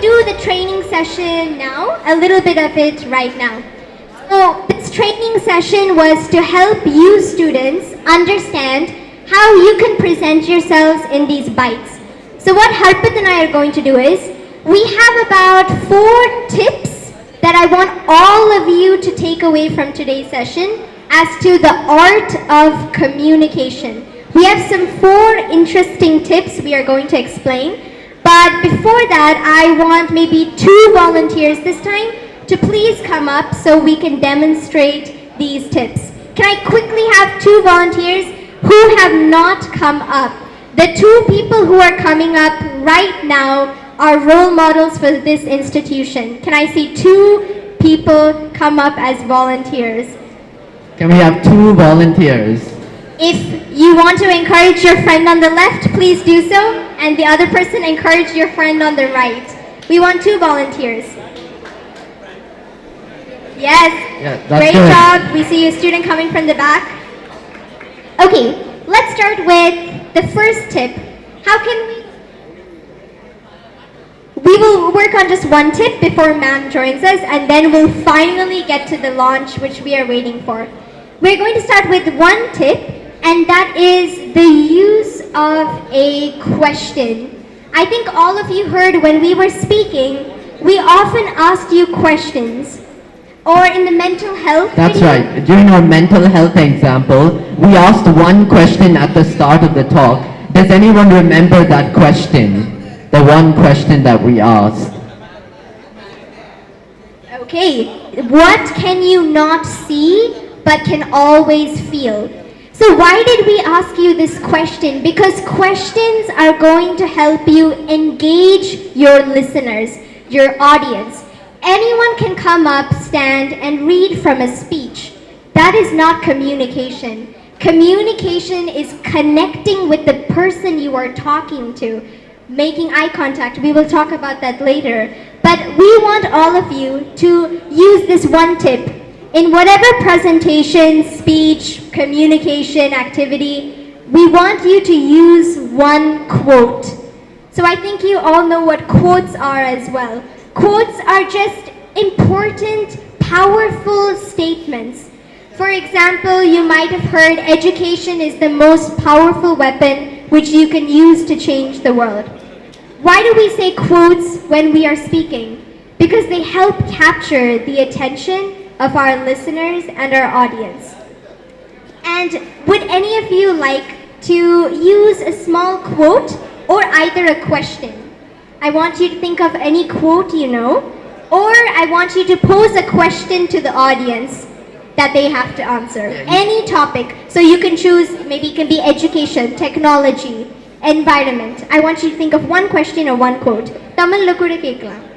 do the training session now, a little bit of it right now. So this training session was to help you students understand how you can present yourselves in these bites. So what Harpit and I are going to do is, we have about 4 tips that I want all of you to take away from today's session as to the art of communication. We have some 4 interesting tips we are going to explain. But before that, I want maybe 2 volunteers this time to please come up so we can demonstrate these tips. Can I quickly have 2 volunteers who have not come up? The 2 people who are coming up right now are role models for this institution. Can I see 2 people come up as volunteers? Can we have 2 volunteers? If you want to encourage your friend on the left, please do so, and the other person encourage your friend on the right. We want 2 volunteers. Yes, great job. We see a student coming from the back. Okay, let's start with the first tip. How can we will work on just 1 tip before ma'am joins us, and then we'll finally get to the launch which we are waiting for. We're going to start with 1 tip, and that is the use of a question. I think all of you heard when we were speaking, we often asked you questions. Or in the mental health That's video, right. During our mental health example, we asked 1 question at the start of the talk. Does anyone remember that question? The 1 question that we asked. Okay, what can you not see but can always feel? So why did we ask you this question? Because questions are going to help you engage your listeners, your audience. Anyone can come up, stand, and read from a speech. That is not communication. Communication is connecting with the person you are talking to, making eye contact. We will talk about that later. But we want all of you to use this 1 tip. In whatever presentation, speech, communication, activity, we want you to use 1 quote. So I think you all know what quotes are as well. Quotes are just important, powerful statements. For example, you might have heard education is the most powerful weapon which you can use to change the world. Why do we say quotes when we are speaking? Because they help capture the attention of our listeners and our audience. And would any of you like to use a small quote or either a question? I want you to think of any quote you know, or I want you to pose a question to the audience that they have to answer. Any topic. So you can choose, maybe it can be education, technology, environment. I want you to think of 1 question or 1 quote. Tamil lo kuda kekkalam.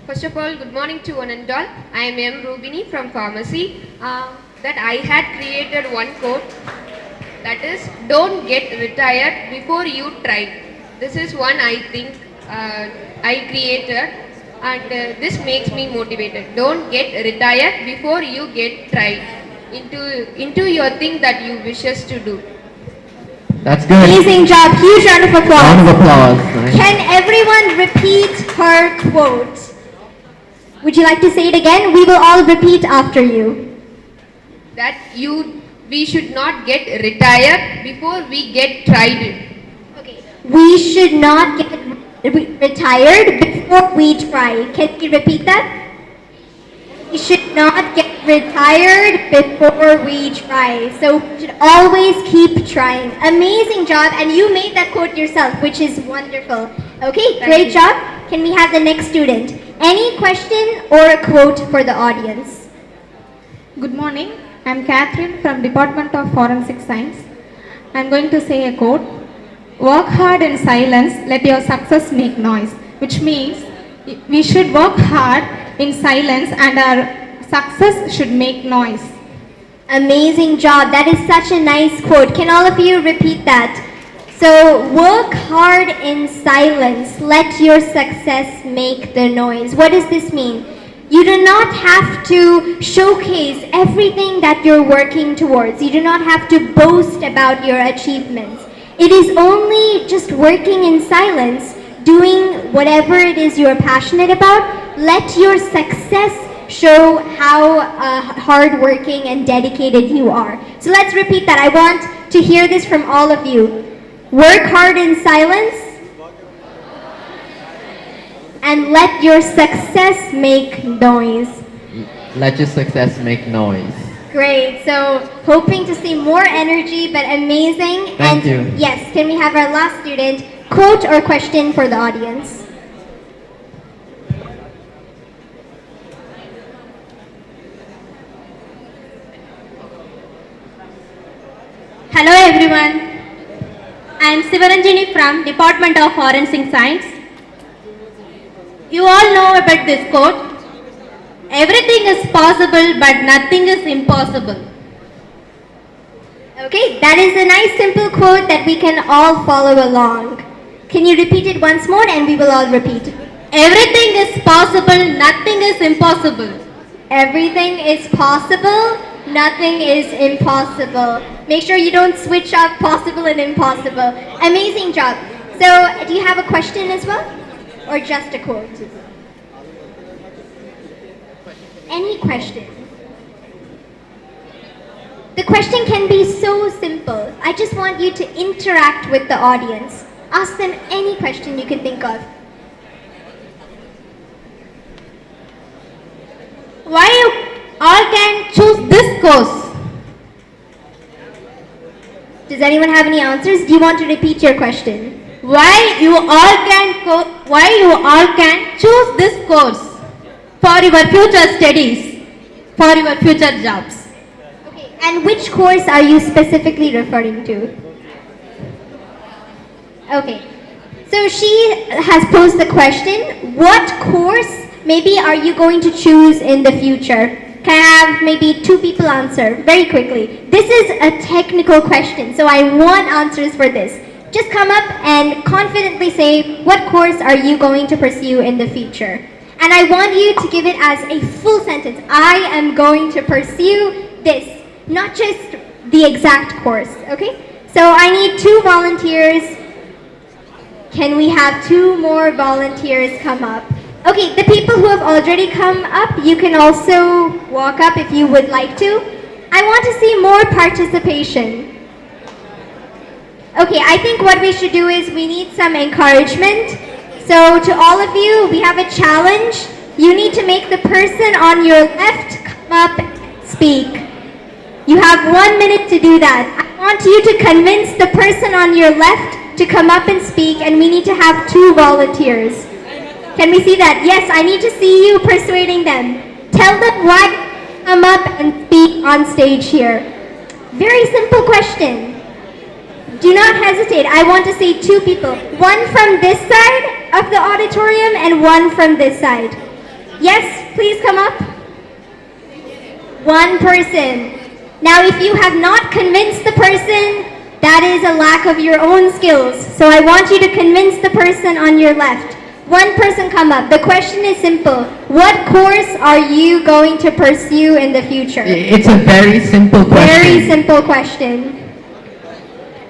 First of all, good morning to one and all. I am M. Rubini from pharmacy. That I had created 1 quote, that is, don't get retired before you try. This is one I think I created, and this makes me motivated. Don't get retired before you get tried into your thing that you wishes to do. That's good. Amazing job. Huge round of applause. Round of applause. Nice. Can everyone repeat her quote? Would you like to say it again? We will all repeat after you. That we should not get retired before we get tried. Okay. We should not get retired before we try. Can you repeat that? We should not get retired before we try. So we should always keep trying. Amazing job. And you made that quote yourself, which is wonderful. Okay, great job. Can we have the next student? Any question or a quote for the audience? Good morning. I'm Catherine from Department of Forensic Science. I'm going to say a quote. Work hard in silence, let your success make noise. Which means we should work hard in silence and our success should make noise. Amazing job. That is such a nice quote. Can all of you repeat that? So, work hard in silence. Let your success make the noise. What does this mean? You do not have to showcase everything that you're working towards. You do not have to boast about your achievements. It is only just working in silence, doing whatever it is you're passionate about. Let your success show how hardworking and dedicated you are. So let's repeat that. I want to hear this from all of you. Work hard in silence and let your success make noise. Let your success make noise. Great. So hoping to see more energy, but amazing. Thank you. Yes, can we have our last student quote or question for the audience? Hello everyone. I am Sivaranjani from Department of Forensic Science. You all know about this quote. Everything is possible but nothing is impossible. Okay, that is a nice simple quote that we can all follow along. Can you repeat it once more and we will all repeat? Everything is possible, nothing is impossible. Everything is possible, nothing is impossible. Make sure you don't switch up possible and impossible. Amazing job. So, do you have a question as well? Or just a quote? Any question? The question can be so simple. I just want you to interact with the audience. Ask them any question you can think of. Why you all can choose this course? Does anyone have any answers? Do you want to repeat your question? Why you all can choose this course for your future studies, for your future jobs? Okay, and which course are you specifically referring to? Okay, so she has posed the question, what course maybe are you going to choose in the future? Can I have maybe 2 people answer very quickly? This is a technical question, so I want answers for this. Just come up and confidently say, what course are you going to pursue in the future? And I want you to give it as a full sentence. I am going to pursue this, not just the exact course, okay? So I need 2 volunteers. Can we have 2 more volunteers come up? Okay, the people who have already come up, you can also walk up if you would like to. I want to see more participation. Okay, I think what we should do is we need some encouragement. So to all of you, we have a challenge. You need to make the person on your left come up and speak. You have 1 minute to do that. I want you to convince the person on your left to come up and speak, and we need to have 2 volunteers. Can we see that? Yes, I need to see you persuading them. Tell them why come up and speak on stage here. Very simple question. Do not hesitate. I want to see 2 people. 1 from this side of the auditorium and 1 from this side. Yes, please come up. 1 person. Now, if you have not convinced the person, that is a lack of your own skills. So I want you to convince the person on your left. 1 person come up. The question is simple. What course are you going to pursue in the future? It's a very simple question. Very simple question.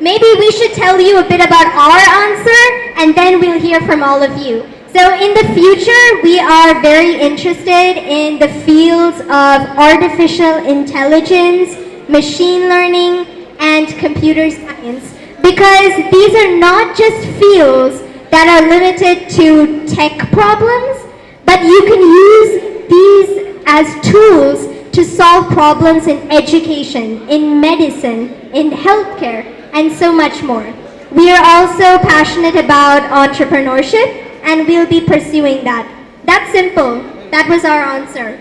Maybe we should tell you a bit about our answer and then we'll hear from all of you. So in the future, we are very interested in the fields of artificial intelligence, machine learning, and computer science, because these are not just fields that are limited to tech problems, but you can use these as tools to solve problems in education, in medicine, in healthcare, and so much more. We are also passionate about entrepreneurship, and we'll be pursuing that. That's simple. That was our answer.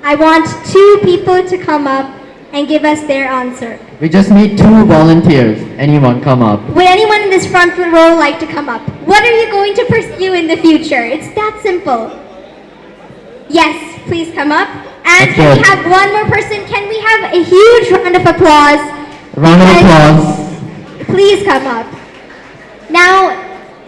I want 2 people to come up and give us their answer. We just need 2 volunteers. Anyone come up. Would anyone in this front row like to come up? What are you going to pursue in the future? It's that simple. Yes, please come up. And That's can we good. have 1 more person? Can we have a huge round of applause? Round of applause. Please come up. Now,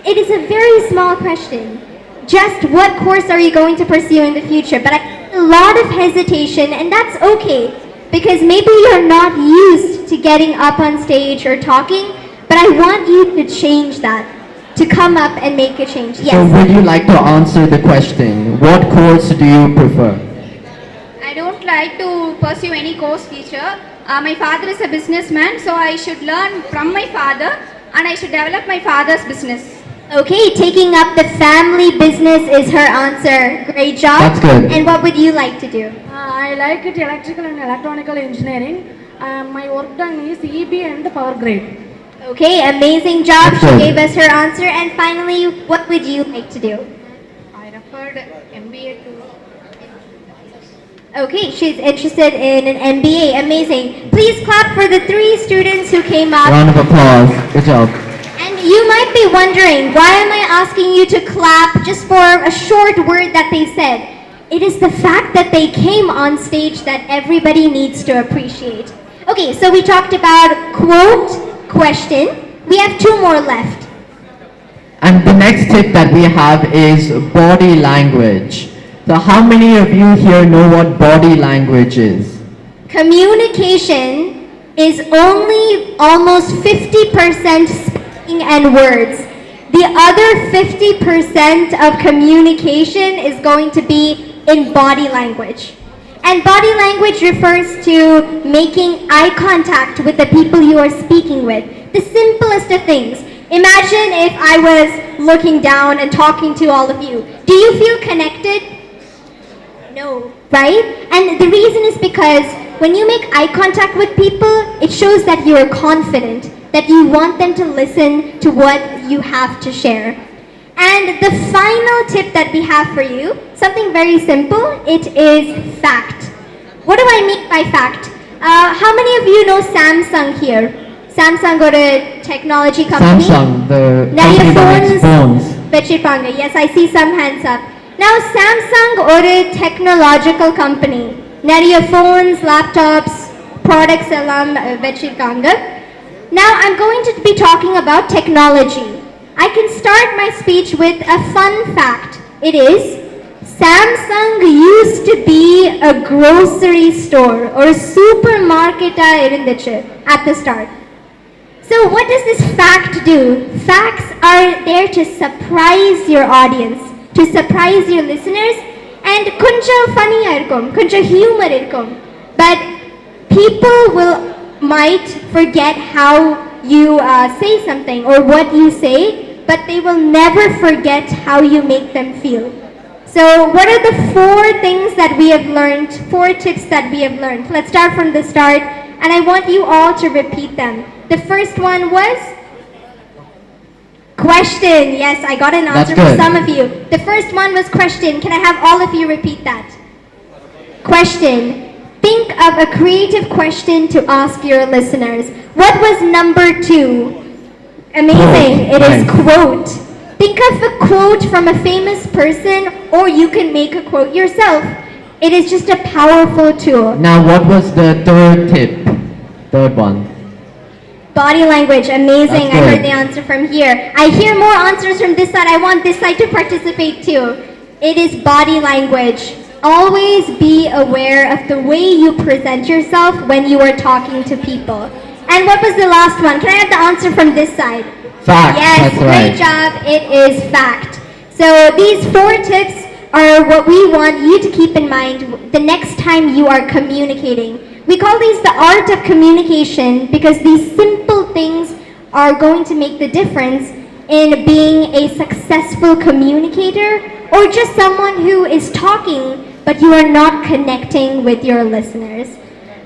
it is a very small question. Just what course are you going to pursue in the future? But I have a lot of hesitation, and that's okay, because maybe you're not used to getting up on stage or talking, but I want you to change that. to come up and make a change. So Yes. would you like to answer the question? What course do you prefer? I don't like to pursue any course teacher. My father is a businessman, so I should learn from my father and I should develop my father's business. Okay, taking up the family business is her answer. Great job. That's good. And what would you like to do? I like it electrical and electronical engineering. My work done is EB and the power grid. Okay, amazing job. That's She good. gave us her answer. And finally, what would you like to do? I referred MBA to. Okay, she's interested in an MBA. Amazing. Please clap for the 3 students who came up. Round of applause. Good job. And you might be wondering, why am I asking you to clap just for a short word that they said? It is the fact that they came on stage that everybody needs to appreciate. Okay, so we talked about quote, question. We have 2 more left. And the next tip that we have is body language. So how many of you here know what body language is? Communication is only almost 50% speaking and words. The other 50% of communication is going to be in body language. And body language refers to making eye contact with the people you are speaking with. The simplest of things. Imagine if I was looking down and talking to all of you. Do you feel connected? No, right? And the reason is because when you make eye contact with people, it shows that you are confident, that you want them to listen to what you have to share. And the final tip that we have for you, something very simple, it is fact. What do I mean by fact? How many of you know Samsung here? Samsung or a technology company? Samsung, the Now company your that makes phones, phones. Vechipanga. Yes, I see some hands up. Now Samsung or a technological company. Nariya phones, laptops, products ellam vechirukanga. Now I'm going to be talking about technology. I can start my speech with a fun fact. It is Samsung used to be a grocery store or a supermarket at the start. So what does this fact do? Facts are there to surprise your audience, to surprise your listeners, and kunja funny irkum, kunja humor irkum. But people might forget how you say something or what you say, but they will never forget how you make them feel. So what are the 4 things that we have learned, 4 tips that we have learned? Let's start from the start, and I want you all to repeat them. The first one was question. Yes, I got an answer from some of you. The first one was question. Can I have all of you repeat that? Question. Think of a creative question to ask your listeners. What was number 2? Amazing. It is quote. Think of a quote from a famous person, or you can make a quote yourself. It is just a powerful tool. Now what was the third tip? Third one. Body language, amazing. That's I heard good. the answer from here. I hear more answers from this side. I want this side to participate too. It is body language. Always be aware of the way you present yourself when you are talking to people. And what was the last one? Can I have the answer from this side? Fact. Yes, That's great right. job. It is fact. So these 4 tips are what we want you to keep in mind the next time you are communicating. We call these the art of communication because these simple things are going to make the difference in being a successful communicator or just someone who is talking but you are not connecting with your listeners.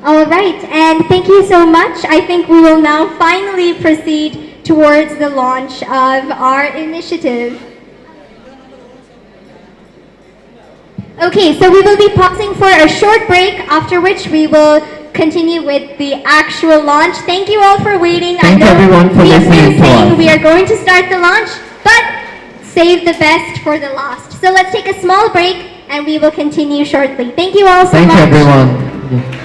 All right, and thank you so much. I think we will now finally proceed towards the launch of our initiative. Okay, so we will be pausing for a short break, after which we will continue with the actual launch. Thank you all for waiting. Thank everyone for we have been listening to saying us. we are going to start the launch, but save the best for the last. So let's take a small break and we will continue shortly. Thank you all so Thank much. you everyone.